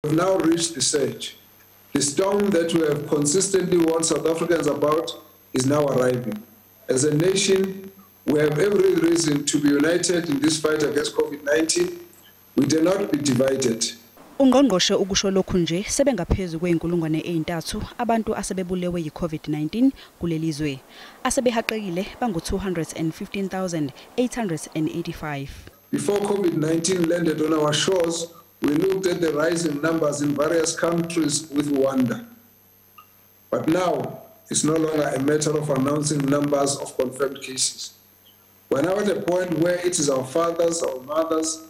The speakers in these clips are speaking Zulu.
We have now reached the stage. The storm that we have consistently warned South Africans about is now arriving. As a nation, we have every reason to be united in this fight against COVID-19. We do not be divided. uNgqongqoshe ukusho lokhu nje sebengaphezulu kweinkulungwane ezintathu abantu asebebulewe yiCOVID-19 kulelizwe. Asebehaqekile bangu 215,885. Before COVID-19 landed on our shores, we looked at the rising numbers in various countries with wonder. But now, it's no longer a matter of announcing numbers of confirmed cases. We're now at a point where it is our fathers, our mothers,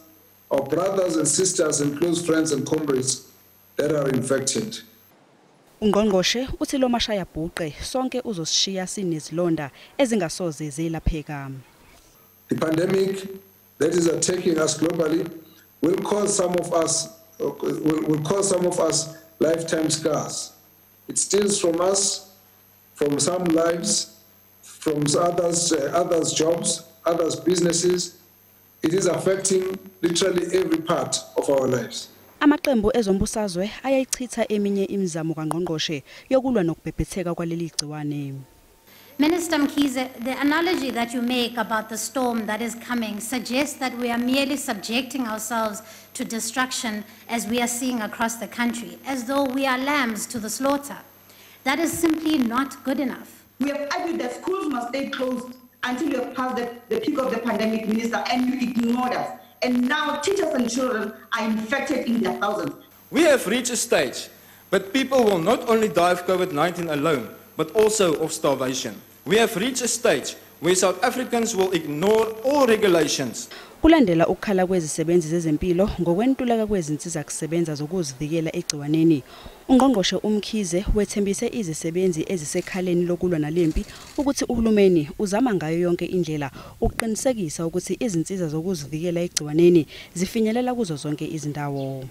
our brothers and sisters and close friends and comrades that are infected. uNgqongqoshe uthi lo mashayabhuqe sonke uzosishiya sinezilonda ezingasoze zelapheka. The pandemic that is attacking us globally will cause some of us lifetime scars. It steals from us, from some lives, from others' jobs, others' businesses. It is affecting literally every part of our lives. Amaqembu ezombusazwe ayayichitha eminye imizamo kaNgqongqoshe yokulwa nokubhebhetheka kwaleli gciwane. Minister Mkhize, the analogy that you make about the storm that is coming suggests that we are merely subjecting ourselves to destruction as we are seeing across the country, as though we are lambs to the slaughter. That is simply not good enough. We have argued that schools must stay closed until you have passed the peak of the pandemic, Minister, and you ignored us. And now teachers and children are infected in their thousands. We have reached a stage, but people will not only die of COVID-19 alone, but also of starvation. We have reached a stage where South Africans will ignore all regulations. Kulandela ukukhala kwezisebenzi zezempilo ngokwentuleka kwezinsiza kusebenza zokuzivikela egciwaneni. uNgqongqoshe uMkhize wethembise izisebenzi ezisekhaleni lokulwa nalempi ukuthi uhulumeni uzama ngayo yonke indlela ukuqinisekisa ukuthi izinsiza zokuzivikela egciwaneni zifinyelela kuzo zonke izindawo.